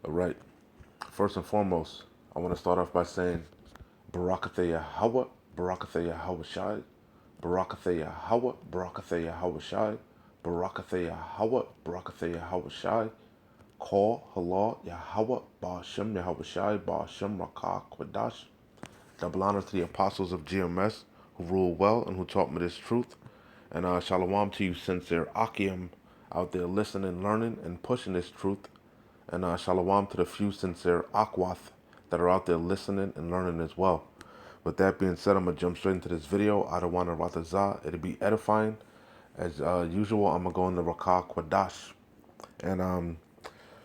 All right. First and foremost, I want to start off by saying Barakatha Yahweh, Barakatha Yahweh Shai, Barakatha Yahweh, Barakatha Yahweh Shai, Barakatha Yahweh, Barakatha Yahweh Shai, Call Halal Yahweh, Ba'ashem Yahweh Shai, Ba'ashem Rakah Kwadash. Double honors to the apostles of GMS who rule well and who taught me this truth. And shalom to you sincere Akim out there listening, learning, and pushing this truth. And shalom to the few sincere Akwath that are out there listening and learning as well. With that being said, I'm going to jump straight into this video. I don't want to ratazah. It'll be edifying. As usual, I'm going to go into Rakah Kwadash. And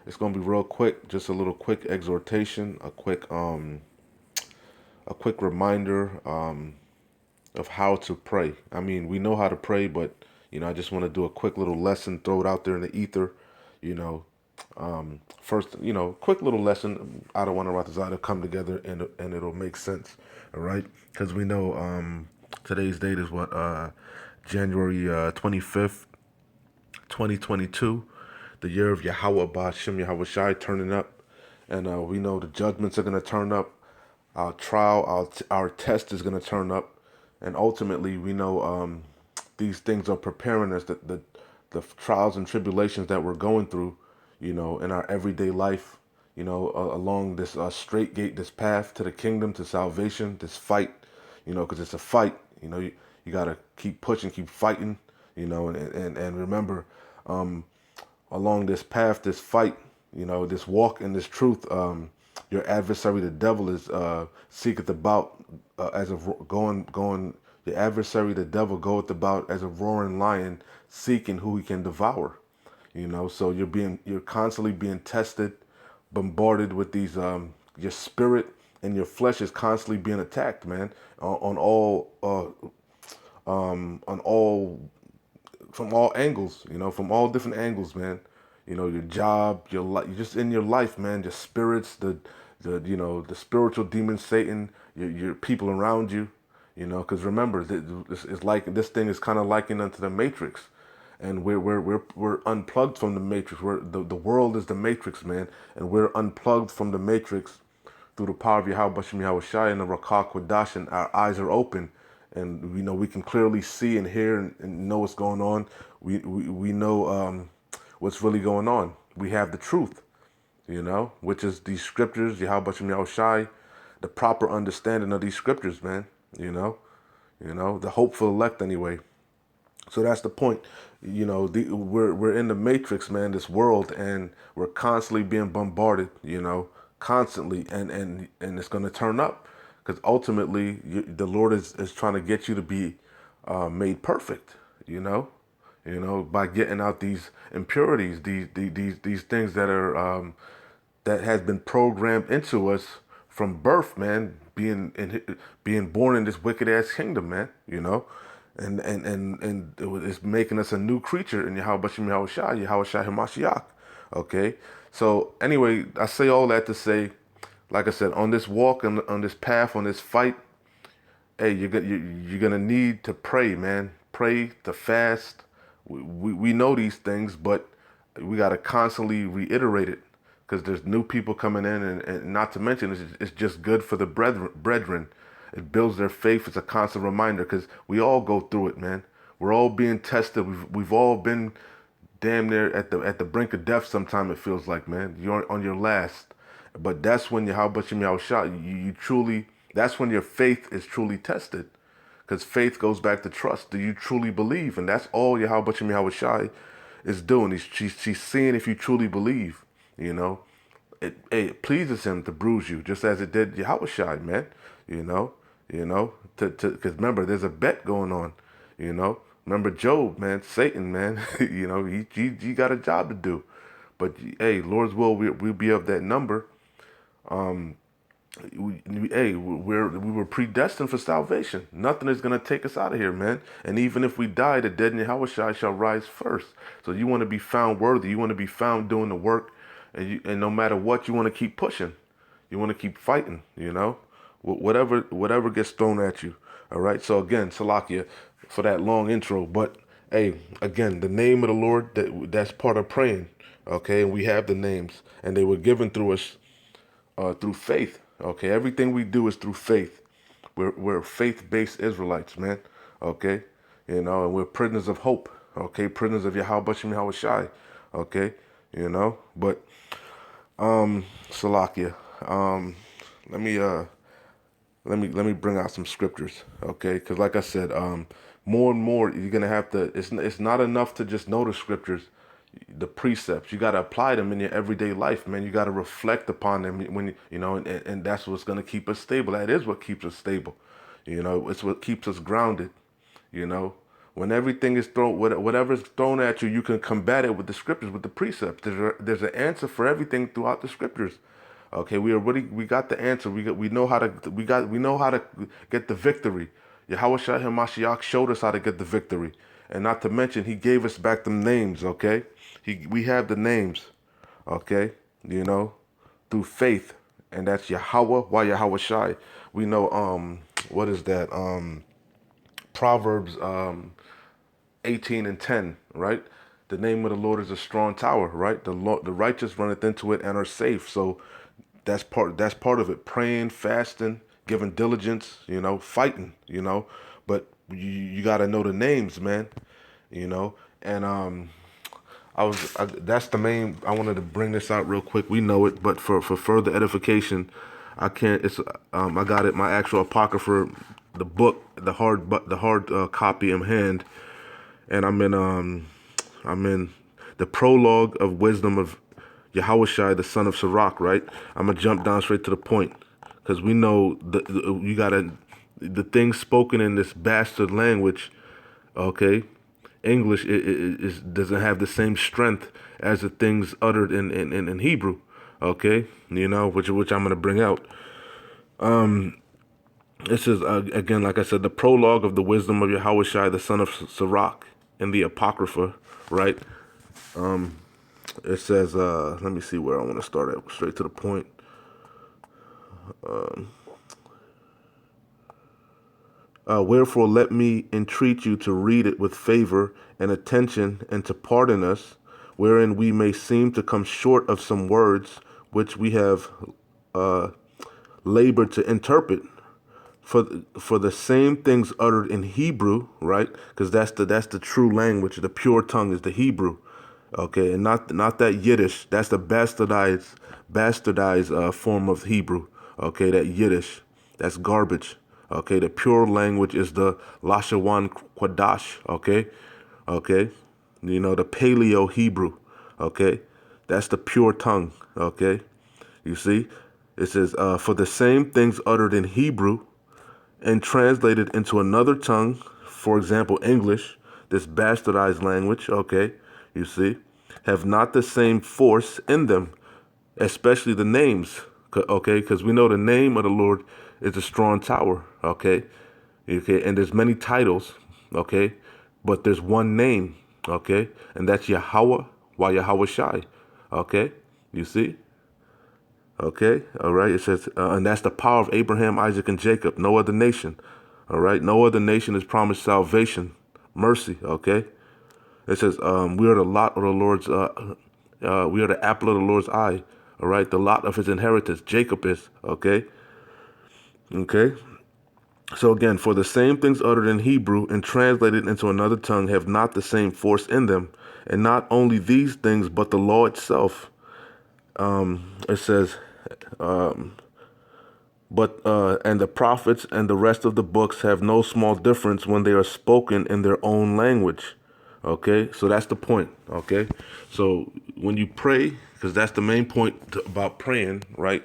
it's going to be real quick. Just a little quick exhortation. A quick reminder of how to pray. I mean, we know how to pray, but, I just want to do a quick little lesson, throw it out there in the ether, you know, first, quick little lesson. I don't want to write this out to come together and it'll make sense. All right. Because we know today's date is what, January 25th, 2022, the year of Yahweh Ba'ashem Yahweh Shai turning up. And we know the judgments are going to turn up. Our trial, our test is going to turn up. And ultimately, we know these things are preparing us, the trials and tribulations that we're going through, in our everyday life, along this straight gate, this path to the kingdom, to salvation, this fight, because it's a fight. You got to keep pushing, keep fighting, and remember, along this path, this fight, this walk in this truth, your adversary, the devil, is seeketh about as a going. Your adversary, the devil, goeth about as a roaring lion, seeking who he can devour. So you're constantly being tested, bombarded with these. Your spirit and your flesh is constantly being attacked, man, on all from all angles, from all different angles, man. Your job, your life, just in your life, man. Your spirits, the spiritual demon, Satan, your people around you, because remember, it's like this thing is kind of likened unto the Matrix, and we're unplugged from the Matrix. The world is the Matrix, man, and we're unplugged from the Matrix through the power of Yahweh Bashem Yahweh Shai and the Rakah Kwadash, and our eyes are open, and we can clearly see and hear and know what's going on. We know what's really going on. We have the truth, which is these scriptures, Yahweh Bashem Yahweh Shai, the proper understanding of these scriptures, man. The hopeful elect anyway. So that's the point. We're in the Matrix, man, this world, and we're constantly being bombarded, constantly, and it's going to turn up, because ultimately the Lord is trying to get you to be made perfect, by getting out these impurities, these things that are that has been programmed into us from birth, man, being born in this wicked ass kingdom, man, and it's making us a new creature in Yahweh Bashem Yahweh Shai, Yahweh Shai Hamashiach. Okay, so anyway, I say all that to say, like I said, on this walk and on this path, on this fight, hey, you're gonna need to pray, man. Pray, to fast. We know these things, but we gotta constantly reiterate it, because there's new people coming in, and not to mention, it's just good for the brethren. It builds their faith. It's a constant reminder, because we all go through it, man. We're all being tested. We've all been damn near at the brink of death. Sometime it feels like, man, you're on your last. But that's when Yahweh Bashem Yahweh Shai, you truly. That's when your faith is truly tested, because faith goes back to trust. Do you truly believe? And that's all Yahweh Bashem Yahweh Shai is doing. She's seeing if you truly believe. It pleases him to bruise you, just as it did Yahweh Shai, man. Because remember, there's a bet going on. Remember Job, man, Satan, man. He got a job to do, but hey, Lord's will, we'll be of that number. We were predestined for salvation. Nothing is gonna take us out of here, man. And even if we die, the dead in Yahweh Shai shall rise first. So you want to be found worthy. You want to be found doing the work, and no matter what, you want to keep pushing. You want to keep fighting. Whatever gets thrown at you. All right. So again, Salakia, for that long intro, but hey, again, the name of the Lord, that's part of praying. Okay, and we have the names, and they were given through us through faith. Okay, everything we do is through faith. We're faith-based Israelites, man. Okay, and we're prisoners of hope. Okay, prisoners of Yahweh Bashim Yahweh Shai. Okay, but Salakia. Um, let me let me bring out some scriptures, okay? Because like I said, more and more you're gonna have to. It's not enough to just know the scriptures, the precepts. You gotta apply them in your everyday life, man. You gotta reflect upon them when and that's what's gonna keep us stable. That is what keeps us stable. It's what keeps us grounded. You know, when everything is thrown, whatever is thrown at you, you can combat it with the scriptures, with the precepts. There's an answer for everything throughout the scriptures. Okay, we got the answer. We know how to we know how to get the victory. Yahweh Shai Hamashiach showed us how to get the victory, and not to mention He gave us back the names. Okay, we have the names. Okay, you know, through faith, and that's Yahweh. Why Yahweh Shai? We know what is that Proverbs 18 and 10, right? The name of the Lord is a strong tower, right? The righteous runneth into it and are safe. So that's part of it. Praying, fasting, giving diligence, fighting, But you got to know the names, man, And that's the main. I wanted to bring this out real quick. We know it, but for further edification, I can't. I got it. My actual apocrypha, the book, the hard copy in hand, and I'm in the prologue of wisdom of Yahushai, the son of Sarak. Right. I'm gonna jump down straight to the point because we know you gotta the things spoken in this bastard language. Okay, English doesn't have the same strength as the things uttered in Hebrew. Okay, which I'm gonna bring out. This is again, like I said, the prologue of the wisdom of Yahushai, the son of Sarak, in the Apocrypha, right? It says, let me see where I want to start at. Straight to the point. Wherefore, let me entreat you to read it with favor and attention, and to pardon us, wherein we may seem to come short of some words which we have labored to interpret. For the same things uttered in Hebrew, right? Because that's the true language. The pure tongue is the Hebrew, okay, and not that Yiddish. That's the bastardized form of Hebrew, okay. That Yiddish, that's garbage, okay. The pure language is the Lashawan Kwadash, okay. The Paleo Hebrew, okay. That's the pure tongue, okay. You see, it says, for the same things uttered in Hebrew and translated into another tongue, for example, English, this bastardized language, okay, you see, have not the same force in them, especially the names, okay, because we know the name of the Lord is a strong tower, okay, and there's many titles, okay, but there's one name, okay, and that's Yahweh, why Yahweh Shai, okay, you see. Okay, all right. It says, and that's the power of Abraham, Isaac, and Jacob. No other nation. All right. No other nation is promised salvation, mercy. Okay. It says, we are the lot of the Lord's. We are the apple of the Lord's eye. All right. The lot of his inheritance. Jacob is. Okay. Okay. So again, for the same things uttered in Hebrew and translated into another tongue have not the same force in them, and not only these things, but the law itself. It says, but and the prophets and the rest of the books have no small difference when they are spoken in their own language. Okay, so that's the point. Okay, so when you pray, because that's the main point about praying, right?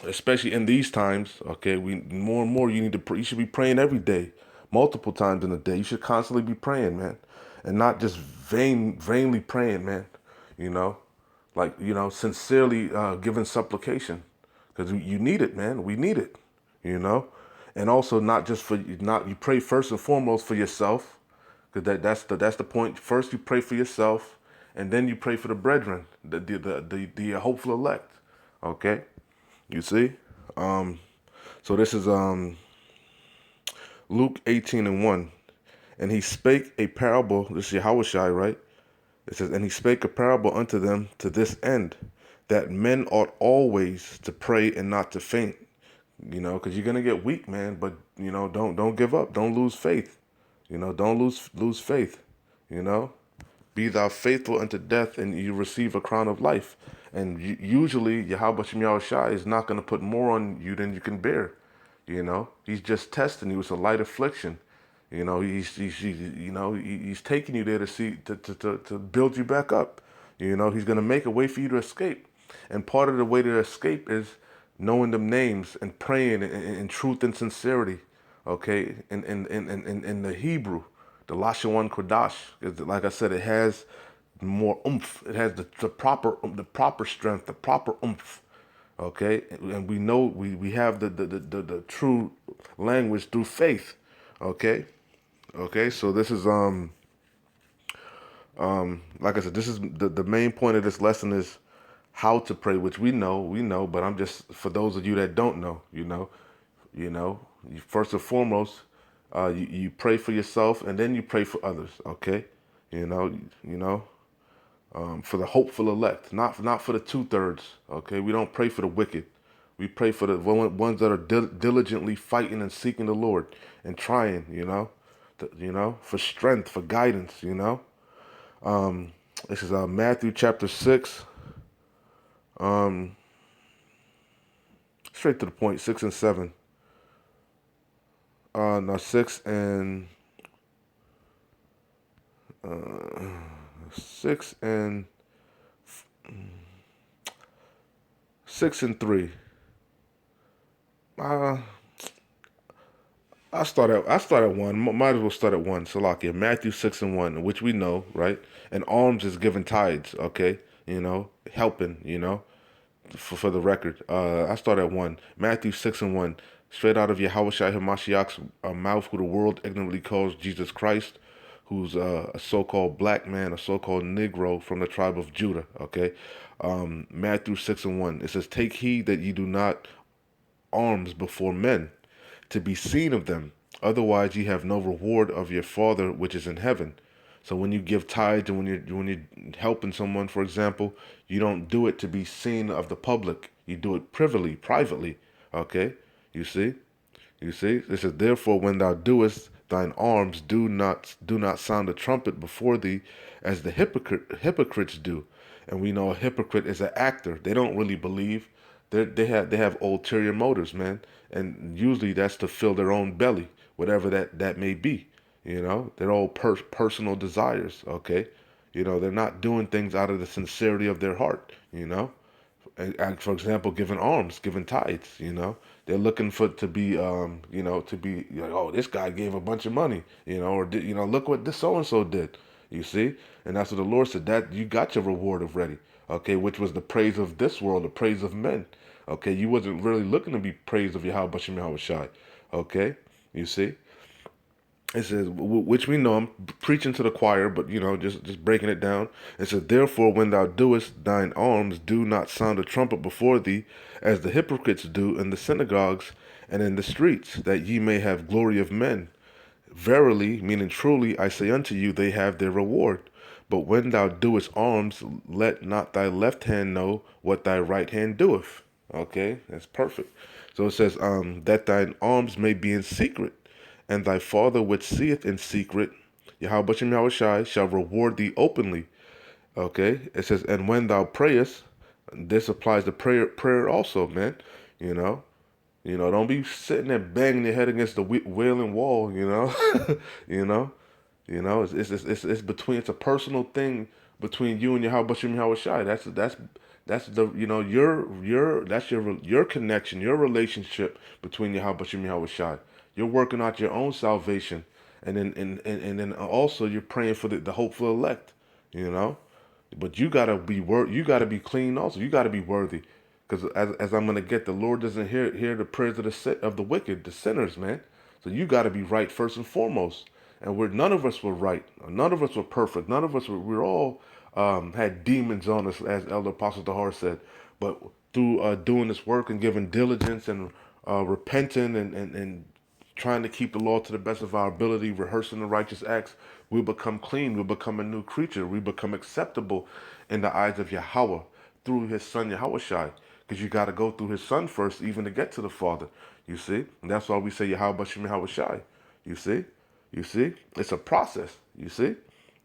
Especially in these times. Okay, we more and more you need to pray. You should be praying every day, multiple times in a day. You should constantly be praying, man, and not just vainly praying, man. You know, sincerely giving supplication, because you need it, man. We need it, you know, and also not just for not you pray first and foremost for yourself, because that's the point. First you pray for yourself, and then you pray for the brethren, the hopeful elect. Okay, you see. So this is Luke 18 and 1, and he spake a parable. This is Yahushai, right? It says, and he spake a parable unto them to this end, that men ought always to pray and not to faint. Because you're gonna get weak, man. But don't give up. Don't lose faith. Don't lose faith. You know, be thou faithful unto death, and you receive a crown of life. And usually, Yahweh Shem Yahushai is not gonna put more on you than you can bear. He's just testing you. It's a light affliction. He's taking you there to see to build you back up. He's gonna make a way for you to escape, and part of the way to escape is knowing them names and praying in truth and sincerity. Okay, in the Hebrew, the Lashawan Kodash, like I said, it has more oomph. It has the proper strength, the proper oomph. Okay, and we know we have the true language through faith. Okay. Okay, so this is like I said, this is the main point of this lesson is how to pray, which we know, but I'm just for those of you that don't know, first and foremost, you pray for yourself and then you pray for others. Okay, you know, you know, for the hopeful elect, not for the 2/3. Okay, we don't pray for the wicked. We pray for the ones that are diligently fighting and seeking the Lord and trying. For strength, for guidance. This is Matthew chapter 6. Straight to the point, 6 and 7. No, 6 and 3. Uh, I start at one. Might as well start at one. Salakia, Matthew 6 and 1, which we know, right? And alms is given tithes. Okay, helping. For the record, I start at one. Matthew 6 and 1, straight out of Yahweh Shai Hamashiach's mouth, who the world ignorantly calls Jesus Christ, who's a so-called black man, a so-called Negro from the tribe of Judah. Okay, Matthew 6 and 1. It says, "Take heed that ye do not arms before men, to be seen of them. Otherwise, ye have no reward of your Father which is in heaven." So when you give tithes and when you're helping someone, for example, you don't do it to be seen of the public. You do it privately. Okay, you see. You see, it says, "Therefore, when thou doest thine alms, do not sound a trumpet before thee, as the hypocrites do." And we know a hypocrite is an actor. They don't really believe. They have ulterior motives, man, and usually that's to fill their own belly, whatever that may be. They're all personal desires. Okay, they're not doing things out of the sincerity of their heart. And for example, giving alms, giving tithes, they're looking for to be like, oh, this guy gave a bunch of money, or look what this so and so did, you see, and that's what the Lord said, that you got your reward already, okay, which was the praise of this world, the praise of men, okay, you wasn't really looking to be praised of Yahweh Shem Yahweh Shai, okay, you see. It says, which we know, I'm preaching to the choir, but just breaking it down. It says, "Therefore, when thou doest thine alms, do not sound a trumpet before thee, as the hypocrites do in the synagogues and in the streets, that ye may have glory of men. Verily," meaning truly, "I say unto you, they have their reward. But when thou doest alms, let not thy left hand know what thy right hand doeth." Okay, that's perfect. So it says, that thine alms may be in secret, and thy Father which seeth in secret, Yahweh Shem Yahweh Shai, shall reward thee openly. Okay, it says, "And when thou prayest," this applies to prayer also, man. You know, don't be sitting there banging your head against the wailing wall. you know, it's between, it's a personal thing between you and Yahweh Shem Yahweh Shai. That's the that's your connection, your relationship between Yahweh Shem Yahweh Shai. You're working out your own salvation, and then also you're praying for the hopeful elect. You know, but you gotta be clean also. You gotta be worthy, because as I'm gonna get, the Lord doesn't hear the prayers of the wicked, the sinners, man. So you gotta be right first and foremost. And none of us were right. None of us were perfect. None of us we're all had demons on us, as Elder Apostle Dahar said. But through doing this work and giving diligence and repenting and trying to keep the law to the best of our ability, rehearsing the righteous acts, We become clean. We become a new creature. We become acceptable in the eyes of Yahweh through his son Yahweh Shai. Because you got to go through his son first even to get to the Father. You see? And that's why we say Yahweh Shem Yahweh Shai. You see? You see? It's a process. You see?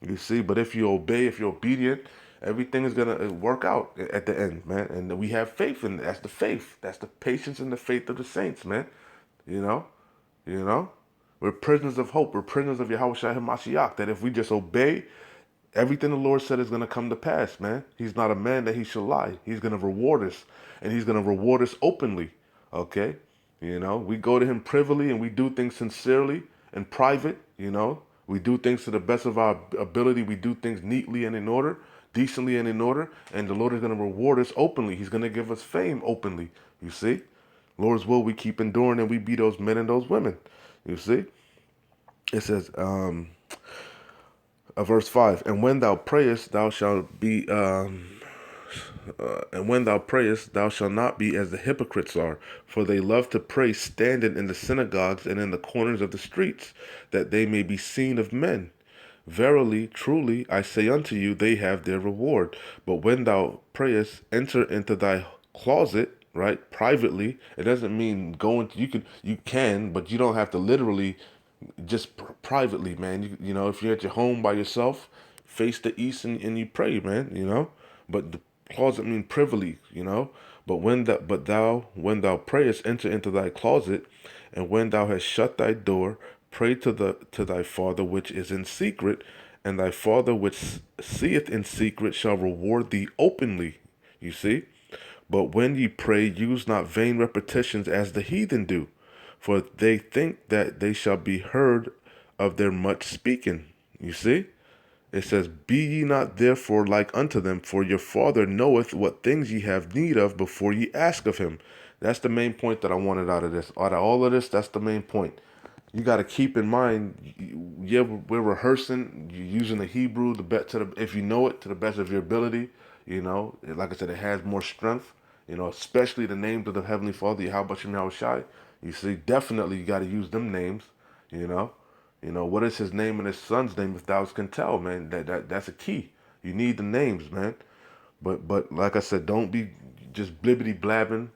You see? But if you obey, if you're obedient, everything is going to work out at the end, man. And we have faith in that's the faith. That's the patience and the faith of the saints, man. You know? You know? We're prisoners of hope. We're prisoners of Yahweh Shai HaMashiach. That if we just obey, everything the Lord said is going to come to pass, man. He's not a man that he shall lie. He's going to reward us. And he's going to reward us openly. Okay? You know, we go to him privily and we do things sincerely and private, you know. We do things to the best of our ability. We do things neatly and in order, decently and in order. And the Lord is going to reward us openly. He's going to give us fame openly. You see? Lord's will we keep enduring and we be those men and those women. You see? It says, verse 5, and when thou prayest, thou shalt be, and when thou prayest, thou shalt not be as the hypocrites are, for they love to pray standing in the synagogues and in the corners of the streets, that they may be seen of men. Verily, truly, I say unto you, they have their reward. But when thou prayest, enter into thy closet, right, privately. It doesn't mean going. You can, but you don't have to literally just privately, man. You know, if you're at your home by yourself, face the east and you pray, man. You know, but the closet mean privily, you know. But when thou prayest, enter into thy closet, and when thou hast shut thy door, pray to thy Father which is in secret, and thy Father which seeth in secret shall reward thee openly. You see. But when ye pray, use not vain repetitions as the heathen do, for they think that they shall be heard of their much speaking. You see? It says, be ye not therefore like unto them, for your Father knoweth what things ye have need of before ye ask of him. That's the main point that I wanted out of this. Out of all of this, that's the main point. You got to keep in mind, yeah, we're rehearsing, you're using the Hebrew, if you know it, to the best of your ability. You know, like I said, it has more strength. You know, especially the names of the Heavenly Father, Yahweh Shem Yahweh Shai. You see, definitely you got to use them names. You know, what is his name and his son's name? If thou can tell, man, that's a key. You need the names, man. But like I said, don't be just blibbity blabbing.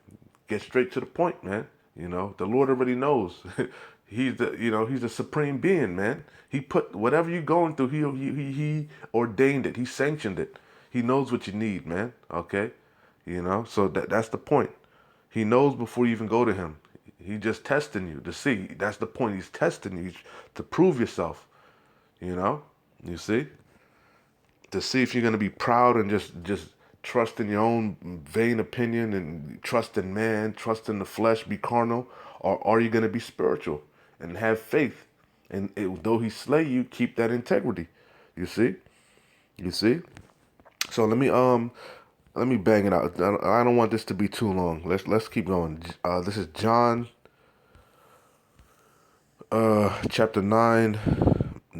Get straight to the point, man. You know, the Lord already knows. He's the supreme being, man. He put whatever you're going through. He ordained it. He sanctioned it. He knows what you need, man. Okay, so that's the point. He knows before you even go to him. He just testing you to see. That's the point. He's testing you to prove yourself. You know, you see, to see if you're gonna be proud and just trust in your own vain opinion and trust in man, trust in the flesh, be carnal, or are you gonna be spiritual and have faith? And though he slay you, keep that integrity. You see, you see. So let me bang it out. I don't want this to be too long. Let's keep going. This is John, chapter 9,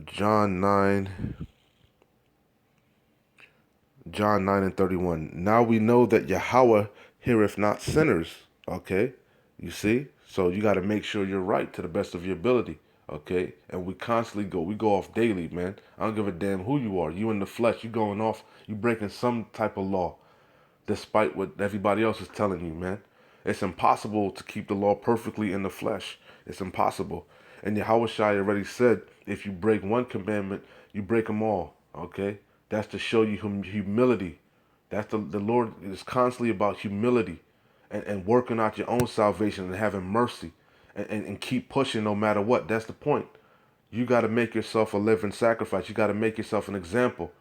John 9, John 9 and 31. Now we know that Yahweh heareth not sinners. Okay, you see. So you got to make sure you're right to the best of your ability. Okay, and we constantly we go off daily, man. I don't give a damn who you are. You in the flesh. You going off. You breaking some type of law, despite what everybody else is telling you, man. It's impossible to keep the law perfectly in the flesh. It's impossible. And Yahweh Shai already said, if you break one commandment, you break them all. Okay? That's to show you humility. That's the Lord is constantly about humility and working out your own salvation and having mercy and keep pushing no matter what. That's the point. You got to make yourself a living sacrifice. You got to make yourself an example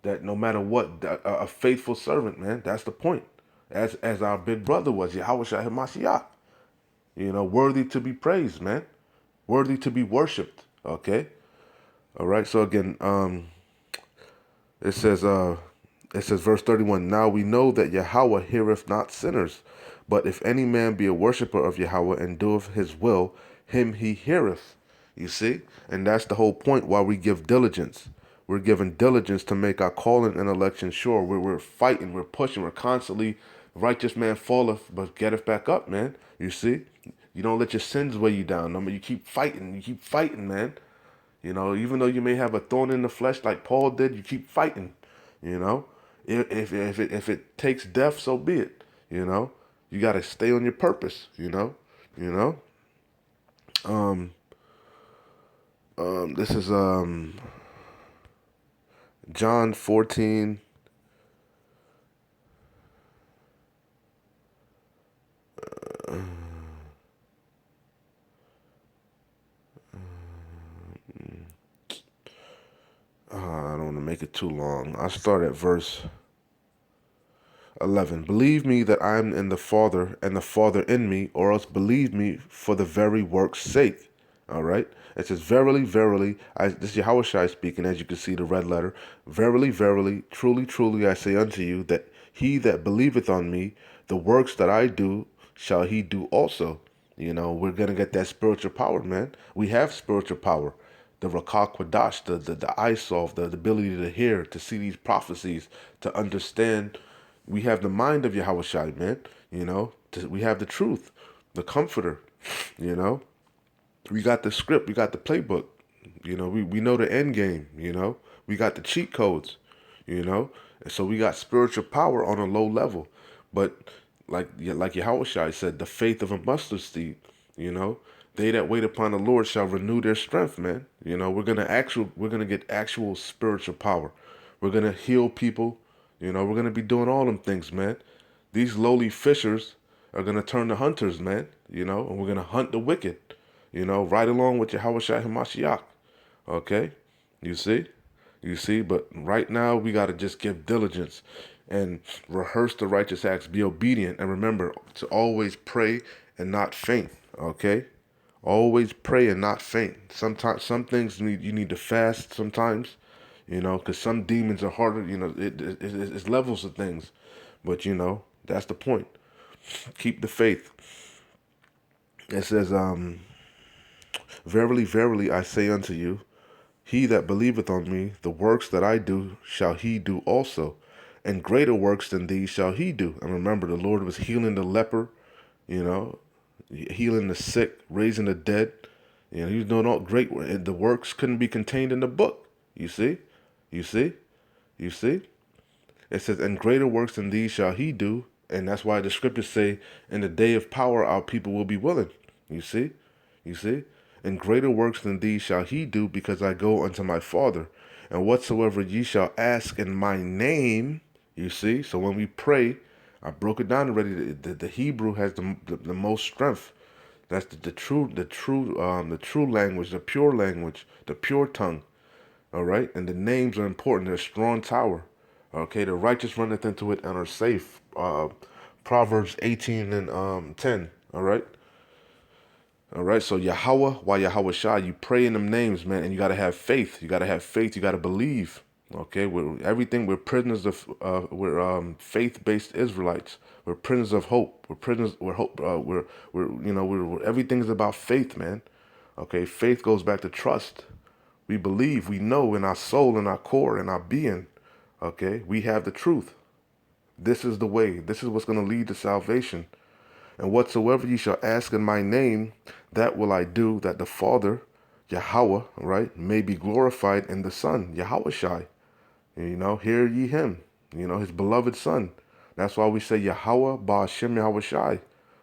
that no matter what, a faithful servant, man. That's the point. As our big brother was, Yahweh Shai HaMashiach. Worthy to be praised, man. Worthy to be worshipped. Okay? All right. So again, it says verse 31, now we know that Yahweh heareth not sinners, but if any man be a worshipper of Yahweh and doeth his will, him he heareth. You see? And that's the whole point why we give diligence. We're giving diligence to make our calling and election sure. We're fighting, we're pushing, we're constantly, righteous man falleth, but getteth back up, man. You see? You don't let your sins weigh you down. I mean, you keep fighting, man. You know, even though you may have a thorn in the flesh like Paul did, you keep fighting. You know, if it takes death, so be it. You know, you got to stay on your purpose. You know. This is John 14. I don't want to make it too long. I'll start at verse 11. Believe me that I am in the Father and the Father in me, or else believe me for the very work's sake. All right. It says, verily, verily, this is Yahweh speaking, as you can see the red letter. Verily, verily, truly, truly, I say unto you, that he that believeth on me, the works that I do, shall he do also. You know, we're going to get that spiritual power, man. We have spiritual power. The Rakah Kwadash, the eye solve, the ability to hear, to see these prophecies, to understand. We have the mind of Yahweh Shai, man. You know, we have the truth, the comforter, you know. We got the script, we got the playbook. You know, we know the end game, you know. We got the cheat codes, you know. And so we got spiritual power on a low level. But like Yahweh Shai said, the faith of a mustard seed, you know. They that wait upon the Lord shall renew their strength, man. You know, we're gonna get actual spiritual power. We're gonna heal people. You know, we're gonna be doing all them things, man. These lowly fishers are gonna turn to hunters, man. You know, and we're gonna hunt the wicked. You know, right along with Yahweh Shai Hamashiach. Okay, you see, But right now we gotta just give diligence and rehearse the righteous acts. Be obedient, and remember to always pray and not faint. Okay. Always pray and not faint. Sometimes some things you need to fast sometimes, you know, because some demons are harder. You know, it's levels of things, but you know that's the point. Keep the faith. It says, "Verily, verily, I say unto you, he that believeth on me, the works that I do shall he do also, and greater works than these shall he do." And remember, the Lord was healing the leper, you know, healing the sick, raising the dead. You know, he was doing all great work. The works couldn't be contained in the book. You see? You see? You see? It says, and greater works than these shall he do. And that's why the scriptures say, in the day of power, our people will be willing. You see? You see? And greater works than these shall he do, because I go unto my Father. And whatsoever ye shall ask in my name, you see? So when we pray, I broke it down already. The Hebrew has the most strength. That's the true language, the pure language, the pure tongue. All right, and the names are important. They're a strong tower. Okay, the righteous runneth into it and are safe. Proverbs 18 and 10. All right. So Yahweh, why Yahweh Shai? You pray in them names, man, and you gotta have faith. You gotta have faith. You gotta believe. Okay, we're prisoners of we're faith-based Israelites. We're prisoners of hope. We're prisoners. We're hope. Everything's about faith, man. Okay, faith goes back to trust. We believe, we know in our soul, in our core, in our being. Okay, we have the truth. This is the way. This is what's going to lead to salvation. And whatsoever ye shall ask in my name, that will I do, that the Father, Yahweh, right, may be glorified in the Son, Yahweh Shai. You know, hear ye him, you know, his beloved Son. That's why we say Yahweh Ba'ashem Yahweh Shai.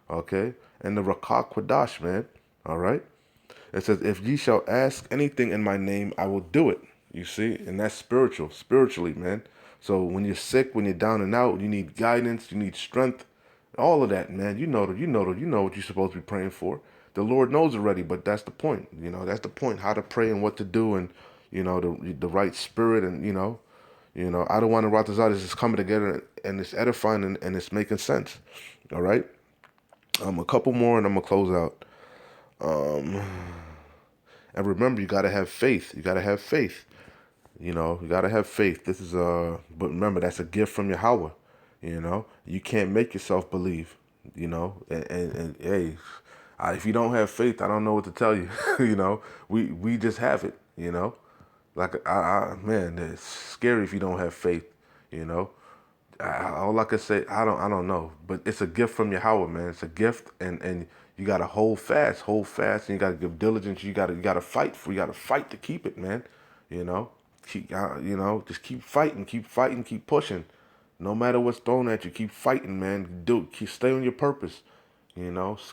Okay, and the Rakah Kwadash, man. All right. It says, if ye shall ask anything in my name, I will do it. You see? And that's spiritually, man. So when you're sick, when you're down and out, you need guidance, you need strength, all of that, man. You know what you're supposed to be praying for. The Lord knows already, but that's the point. You know, that's the point. How to pray and what to do, and you know, the right spirit, and I don't want to rot this out. It's just coming together and it's edifying and it's making sense. All right. A couple more and I'm gonna close out. And remember, you gotta have faith. You gotta have faith. You know, you gotta have faith. This is but remember, that's a gift from Yahweh. You know, you can't make yourself believe. You know, and hey, if you don't have faith, I don't know what to tell you. You know, we just have it. You know, like man, it's scary if you don't have faith. You know, all I can say, I don't know, but it's a gift from Yahweh, man. It's a gift, and You gotta hold fast, and you gotta give diligence. You gotta fight for. You gotta fight to keep it, man. You know, just keep fighting, keep pushing. No matter what's thrown at you, keep fighting, man. Stay on your purpose.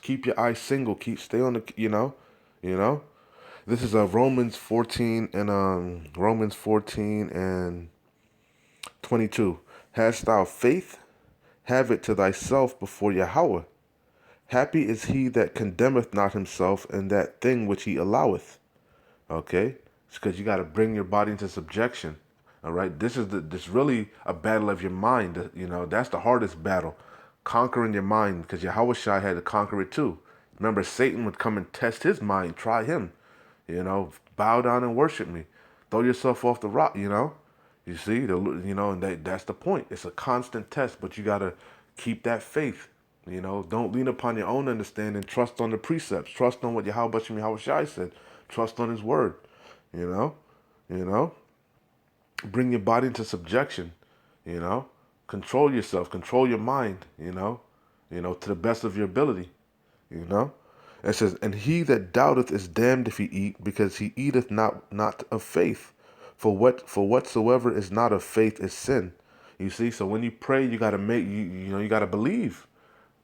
Keep your eyes single. Stay on the, you know. This is Romans 14 and Romans 14 and 22. Hast thou faith? Have it to thyself before Yahweh. Happy is he that condemneth not himself in that thing which he alloweth. Okay? It's because you got to bring your body into subjection. All right? This really a battle of your mind. That's the hardest battle. Conquering your mind, because Yahweh Shai had to conquer it too. Remember, Satan would come and test his mind, try him. Bow down and worship me. Throw yourself off the rock, You see, and that's the point. It's a constant test, but you got to keep that faith. Don't lean upon your own understanding. Trust on the precepts. Trust on what Yahweh Shai said. Trust on his word. You know, you know. Bring your body into subjection. You know, control yourself. Control your mind. To the best of your ability. You know. It says, and he that doubteth is damned if he eat, because he eateth not of faith. For whatsoever is not of faith is sin. You see, so when you pray, you gotta you gotta believe.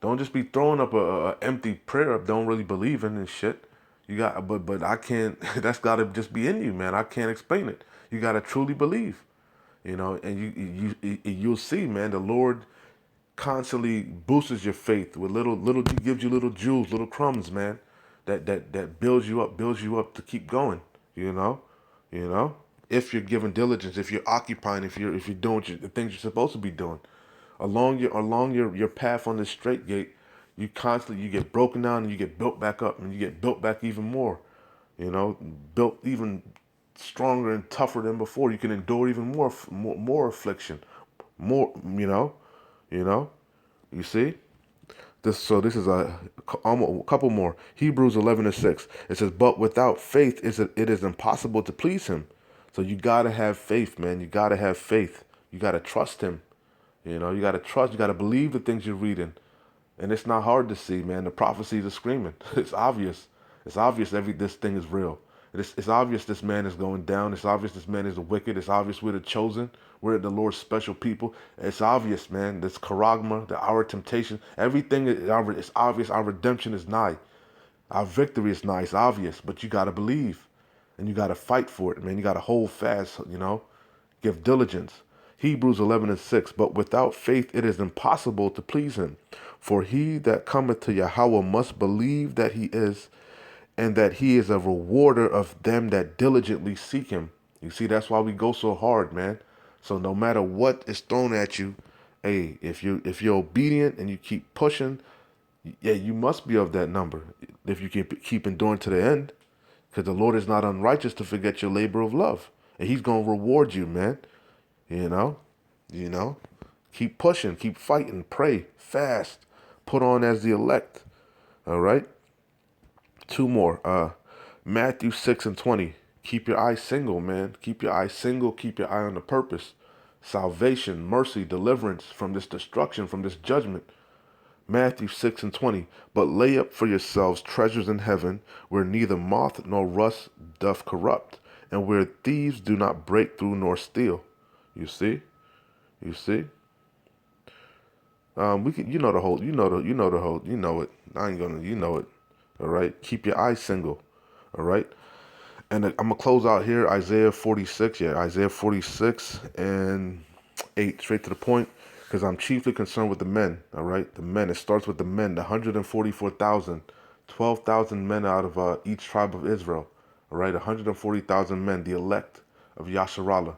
Don't just be throwing up a empty prayer of don't really believe in and shit. But I can't. That's gotta just be in you, man. I can't explain it. You gotta truly believe, and you'll see, man. The Lord constantly boosts your faith with little. He gives you little jewels, little crumbs, man. That builds you up to keep going. You know, you know. If you're giving diligence, if you're occupying, if you're doing the things you're supposed to be doing, along your path on this straight gate, you get broken down and you get built back up and you get built back even more, built even stronger and tougher than before. You can endure even more affliction, more, you know, you see. This is almost a couple more. Hebrews 11:6. It says, "But without faith it is impossible to please him." So you gotta have faith, man. You gotta have faith. You gotta trust him. You got to trust, you got to believe the things you're reading. And it's not hard to see, man. The prophecies are screaming. It's obvious. It's obvious this thing is real. It's obvious this man is going down. It's obvious this man is the wicked. It's obvious we're the chosen. We're the Lord's special people. It's obvious, man. This charagma, our temptation, everything it's obvious. Our redemption is nigh. Our victory is nigh. It's obvious. But you got to believe. And you got to fight for it, man. You got to hold fast, Give diligence. Hebrews 11:6. But without faith it is impossible to please him. For he that cometh to Yahweh must believe that he is, and that he is a rewarder of them that diligently seek him. You see, that's why we go so hard, man. So no matter what is thrown at you, hey, if you're obedient and you keep pushing, yeah, you must be of that number. If you keep enduring to the end, because the Lord is not unrighteous to forget your labor of love, and He's gonna reward you, man. You know, you know. Keep pushing, keep fighting, pray, fast, put on as the elect. All right. Two more. Matthew 6:20. Keep your eyes single, man. Keep your eyes single. Keep your eye on the purpose. Salvation, mercy, deliverance from this destruction, from this judgment. Matthew 6:20. But lay up for yourselves treasures in heaven, where neither moth nor rust doth corrupt, and where thieves do not break through nor steal. You see? You see? We can, you know it. I ain't gonna, you know it. All right. Keep your eyes single. All right. And I'm gonna close out here. Isaiah 46. Yeah, Isaiah 46 and 8. Straight to the point. Because I'm chiefly concerned with the men. All right. The men. It starts with the men. The 144,000. 12,000 men out of each tribe of Israel. All right. 140,000 men. The elect of Yasharallah.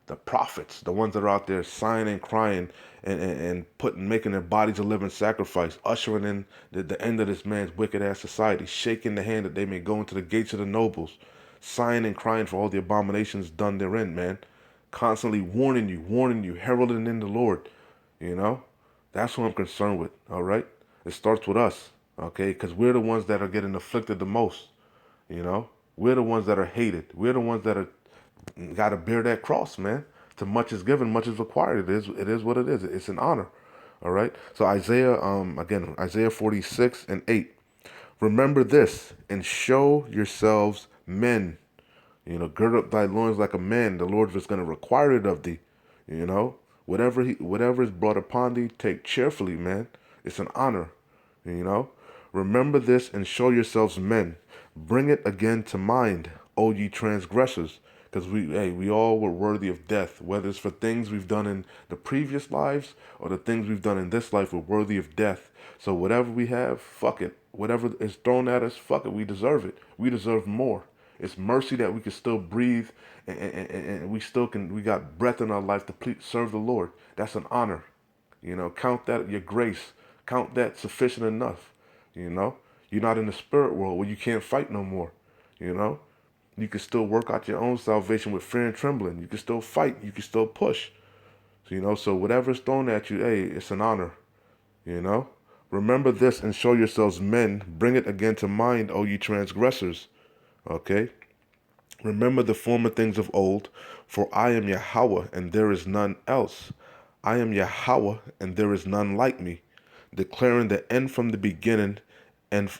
The prophets, the ones that are out there sighing and crying and making their bodies a living sacrifice, ushering in the end of this man's wicked ass society, shaking the hand that they may go into the gates of the nobles, sighing and crying for all the abominations done therein, man. Constantly warning you, heralding in the Lord. You know, that's what I'm concerned with. All right, it starts with us, okay, because we're the ones that are getting afflicted the most. You know, we're the ones that are hated. We're the ones that are got to bear that cross, man. To much is given, much is required. It is what it is. It's an honor. All right. So Isaiah 46 and 8. Remember this and show yourselves men. Gird up thy loins like a man. The Lord is going to require it of thee. You know, whatever is brought upon thee, take cheerfully, man. It's an honor. You know, remember this and show yourselves men. Bring it again to mind, O ye transgressors, because we all were worthy of death. Whether it's for things we've done in the previous lives or the things we've done in this life, we're worthy of death. So whatever we have, fuck it. Whatever is thrown at us, fuck it. We deserve it. We deserve more. It's mercy that we can still breathe and we still can. We got breath in our life to serve the Lord. That's an honor. Count that your grace. Count that sufficient enough. You know, you're not in the spirit world where you can't fight no more. You know, you can still work out your own salvation with fear and trembling. You can still fight. You can still push. So whatever's thrown at you, hey, it's an honor. You know, remember this and show yourselves men. Bring it again to mind, O ye transgressors. Okay. Remember the former things of old, for I am Yahweh, and there is none else. I am Yahweh, and there is none like me, declaring the end from the beginning, and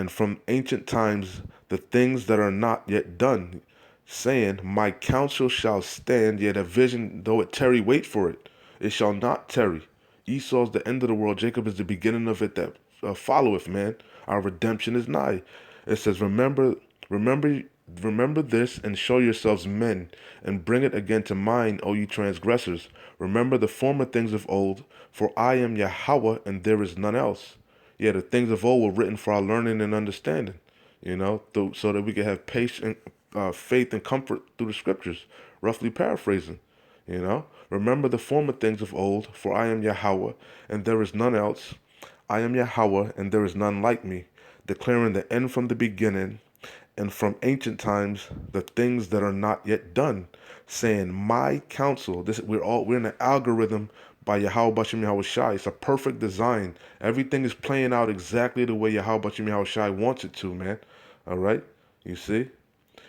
from ancient times the things that are not yet done, saying, My counsel shall stand, yet a vision, though it tarry, wait for it. It shall not tarry. Esau is the end of the world. Jacob is the beginning of it that followeth, man. Our redemption is nigh. It says, remember, remember this, and show yourselves men, and bring it again to mind, O ye transgressors. Remember the former things of old, for I am Yahweh, and there is none else. Yeah, the things of old were written for our learning and understanding, so that we can have patience, faith, and comfort through the scriptures, roughly paraphrasing. Remember the former things of old, for I am Yahweh, and there is none else. I am Yahweh, and there is none like me, declaring the end from the beginning, and from ancient times the things that are not yet done, saying, My counsel. We're in an algorithm by Yahweh Bashem Yahweh Shai. It's a perfect design. Everything is playing out exactly the way Yahweh Bashem Yahweh Shai wants it to, man. All right? You see?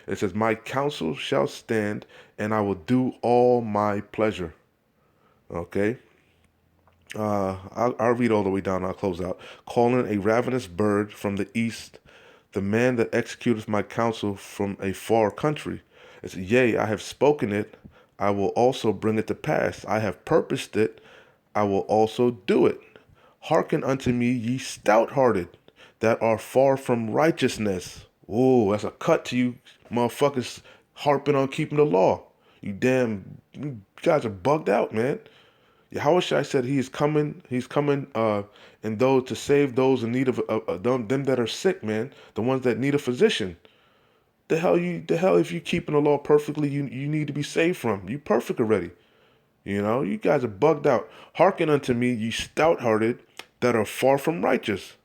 It says, My counsel shall stand, and I will do all my pleasure. Okay? I'll read all the way down. I'll close out. Calling a ravenous bird from the east, the man that executeth my counsel from a far country. It says, Yea, I have spoken it. I will also bring it to pass. I have purposed it. I will also do it. Hearken unto me, ye stout-hearted, that are far from righteousness. Oh, that's a cut to you motherfuckers harping on keeping the law. You guys are bugged out, man. Yahushua said he's coming, and those to save those in need of them that are sick, man, the ones that need a physician. The hell, if you keeping the law perfectly, you need to be saved from. You perfect already. You guys are bugged out. Hearken unto me, ye stout-hearted, that are far from righteous.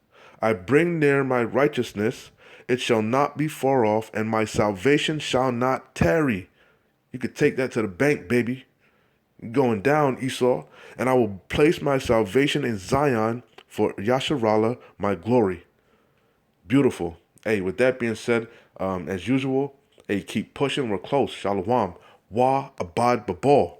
I bring near my righteousness, it shall not be far off, and my salvation shall not tarry. You could take that to the bank, baby. Going down, Esau, and I will place my salvation in Zion for Yasharallah, my glory. Beautiful. Hey, with that being said, as usual, hey, keep pushing. We're close. Shalom. Wa abad babal.